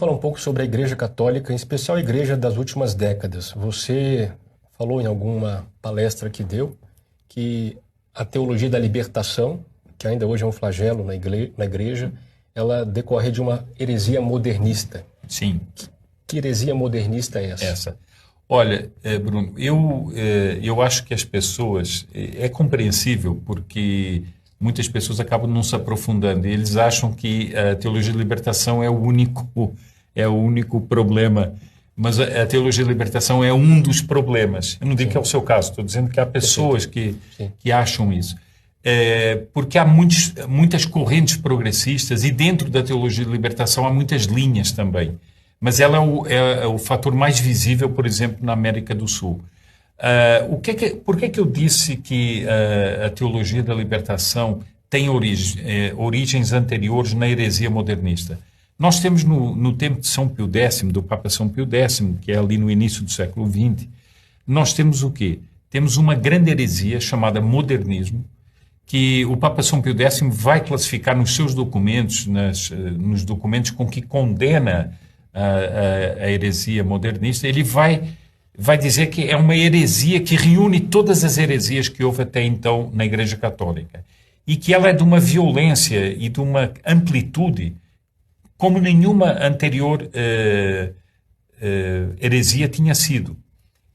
falar um pouco sobre a Igreja Católica, em especial a Igreja das últimas décadas. Você falou em alguma palestra que deu que a teologia da libertação, que ainda hoje é um flagelo na igreja, ela decorre de uma heresia modernista. Sim. Que heresia modernista é essa? Olha, Bruno, eu acho que as pessoas... É compreensível porque muitas pessoas acabam não se aprofundando. Eles acham que a teologia de libertação é o único problema. Mas a teologia de libertação é um dos problemas. Eu não digo que é o seu caso, estou dizendo que há pessoas que acham isso. Porque há muitas correntes progressistas e dentro da teologia de libertação há muitas linhas também. Mas ela é o fator mais visível, por exemplo, na América do Sul. Por que eu disse que a teologia da libertação tem origens anteriores na heresia modernista? Nós temos no tempo de São Pio X, do Papa São Pio X, que é ali no início do século XX, nós temos o quê? Temos uma grande heresia chamada modernismo, que o Papa São Pio X vai classificar nos seus documentos, nos documentos com que condena a heresia modernista. Ele vai dizer que é uma heresia que reúne todas as heresias que houve até então na Igreja Católica e que ela é de uma violência e de uma amplitude como nenhuma anterior heresia tinha sido.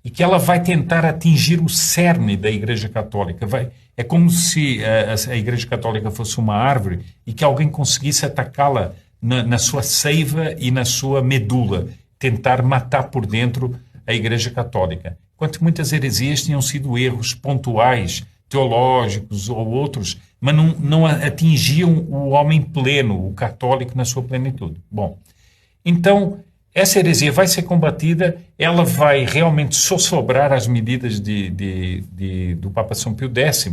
E que ela vai tentar atingir o cerne da Igreja Católica. É como se a Igreja Católica fosse uma árvore e que alguém conseguisse atacá-la na sua seiva e na sua medula, tentar matar por dentro a Igreja Católica. Enquanto muitas heresias tinham sido erros pontuais, teológicos ou outros, mas não atingiam o homem pleno, o católico na sua plenitude. Bom, então, essa heresia vai ser combatida, ela vai realmente sossobrar as medidas do Papa São Pio X,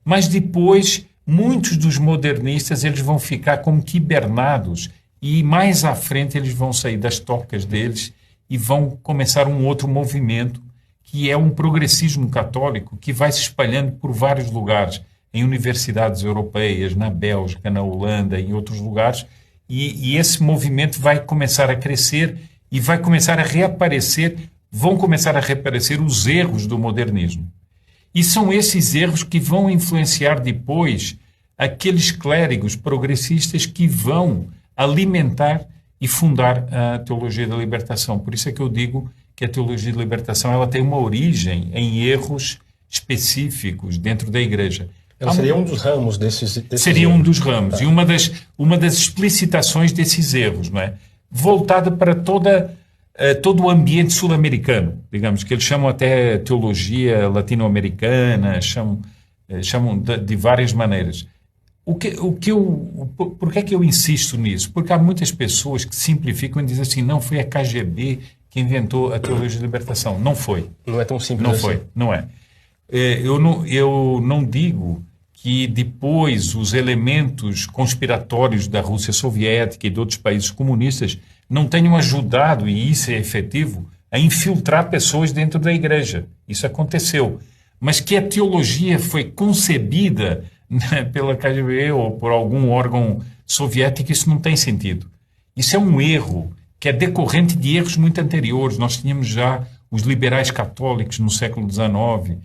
mas depois muitos dos modernistas eles vão ficar como que hibernados e mais à frente eles vão sair das tocas deles e vão começar um outro movimento que é um progressismo católico que vai se espalhando por vários lugares, em universidades europeias, na Bélgica, na Holanda, em outros lugares, e esse movimento vai começar a crescer e vai começar a reaparecer, vão começar a reaparecer os erros do modernismo. E são esses erros que vão influenciar depois aqueles clérigos progressistas que vão alimentar e fundar a teologia da libertação. Por isso é que eu digo que a teologia da libertação ela tem uma origem em erros específicos dentro da Igreja. Ela seria um dos ramos desses seria erros. Um dos ramos. E uma das explicitações desses erros, não é? Voltada para todo o ambiente sul-americano, digamos, que eles chamam até teologia latino-americana, chamam de várias maneiras. Por que é que eu insisto nisso? Porque há muitas pessoas que simplificam e dizem assim, não, foi a KGB que inventou a teologia da libertação. Não foi. Não é tão simples não assim. Foi, não é. Eu não digo que depois os elementos conspiratórios da Rússia soviética e de outros países comunistas não tenham ajudado, e isso é efetivo, a infiltrar pessoas dentro da Igreja. Isso aconteceu. Mas que a teologia foi concebida pela KGB ou por algum órgão soviético, isso não tem sentido. Isso é um erro que é decorrente de erros muito anteriores. Nós tínhamos já os liberais católicos no século XIX,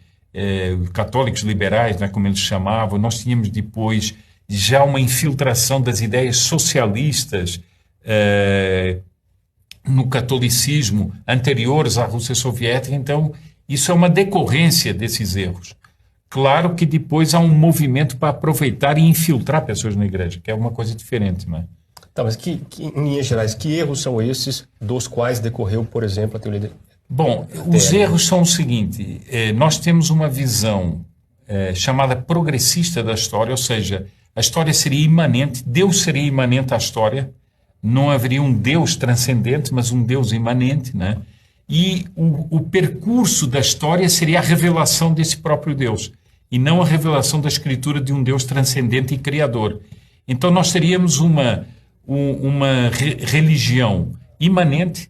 católicos liberais, né, como eles chamavam. Nós tínhamos depois já uma infiltração das ideias socialistas no catolicismo anteriores à Rússia soviética. Então, isso é uma decorrência desses erros. Claro que depois há um movimento para aproveitar e infiltrar pessoas na Igreja, que é uma coisa diferente, não é? Tá, mas em linhas gerais, que erros são esses dos quais decorreu, por exemplo, a teologia? Bom, os erros são o seguinte, nós temos uma visão chamada progressista da história, ou seja, a história seria imanente, Deus seria imanente à história, não haveria um Deus transcendente, mas um Deus imanente, né? E o percurso da história seria a revelação desse próprio Deus, e não a revelação da Escritura de um Deus transcendente e criador. Então nós teríamos uma religião imanente,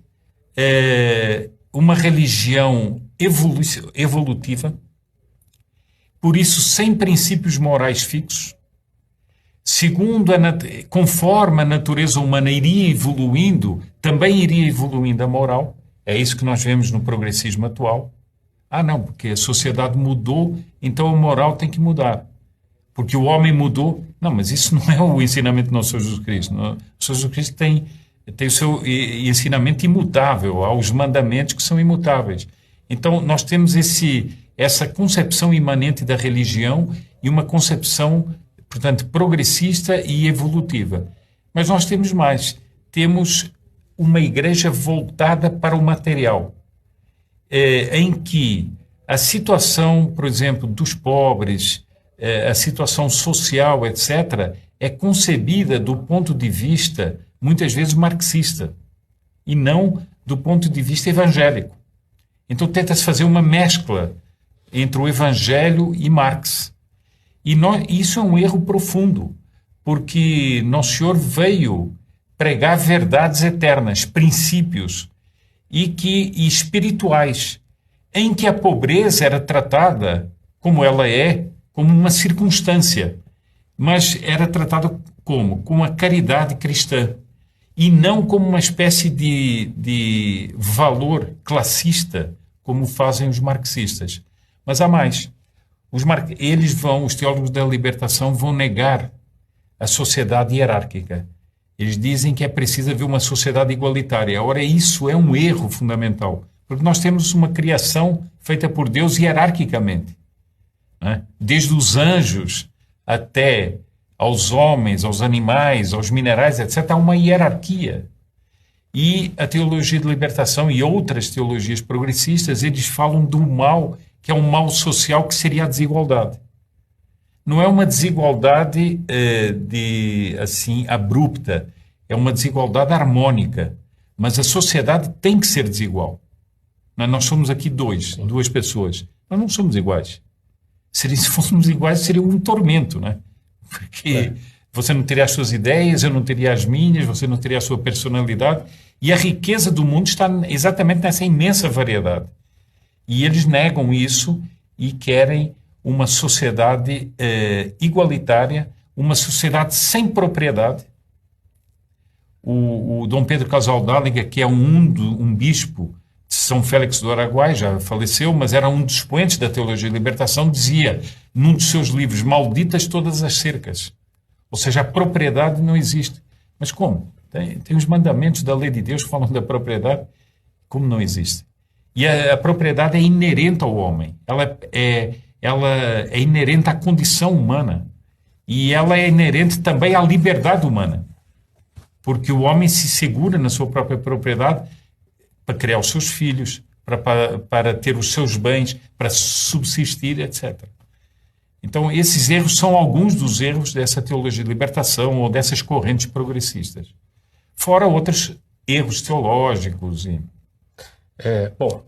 uma religião evolutiva, por isso sem princípios morais fixos, segundo conforme a natureza humana iria evoluindo, também iria evoluindo a moral. É isso que nós vemos no progressismo atual. Ah, não, porque a sociedade mudou, então a moral tem que mudar. Porque o homem mudou. Não, mas isso não é o ensinamento do nosso Jesus Cristo. O Senhor Jesus Cristo tem o seu ensinamento imutável, há os mandamentos que são imutáveis. Então, nós temos essa concepção imanente da religião e uma concepção, portanto, progressista e evolutiva. Mas nós temos mais. Temos uma igreja voltada para o material, em que a situação, por exemplo, dos pobres, a situação social, etc., é concebida do ponto de vista, muitas vezes, marxista, e não do ponto de vista evangélico. Então tenta-se fazer uma mescla entre o Evangelho e Marx. E isso é um erro profundo, porque Nosso Senhor veio pregar verdades eternas, princípios e espirituais, em que a pobreza era tratada como ela é, como uma circunstância, mas era tratada como? Com a caridade cristã, e não como uma espécie de valor classista, como fazem os marxistas. Mas há mais. Os teólogos da libertação vão negar a sociedade hierárquica. Eles dizem que é preciso haver uma sociedade igualitária. Ora, isso é um erro fundamental, porque nós temos uma criação feita por Deus hierarquicamente, né? Desde os anjos até aos homens, aos animais, aos minerais, etc., há uma hierarquia. E a teologia de libertação e outras teologias progressistas, eles falam do mal, que é um mal social, que seria a desigualdade. Não é uma desigualdade abrupta, é uma desigualdade harmônica. Mas a sociedade tem que ser desigual. Nós somos aqui duas pessoas. Nós não somos iguais. Se fôssemos iguais, seria um tormento, né? Porque você não teria as suas ideias, eu não teria as minhas, você não teria a sua personalidade. E a riqueza do mundo está exatamente nessa imensa variedade. E eles negam isso e querem uma sociedade igualitária, uma sociedade sem propriedade. O Dom Pedro Casaldáliga, que é um bispo de São Félix do Araguaia, já faleceu, mas era um dos expoentes da teologia de libertação, dizia num dos seus livros: malditas todas as cercas. Ou seja, a propriedade não existe. Mas como? Tem os mandamentos da lei de Deus que falam da propriedade. Como não existe? E a propriedade é inerente ao homem. Ela é inerente à condição humana. E ela é inerente também à liberdade humana. Porque o homem se segura na sua própria propriedade para criar os seus filhos, para ter os seus bens, para subsistir, etc. Então, esses erros são alguns dos erros dessa teologia de libertação ou dessas correntes progressistas. Fora outros erros teológicos. Bom,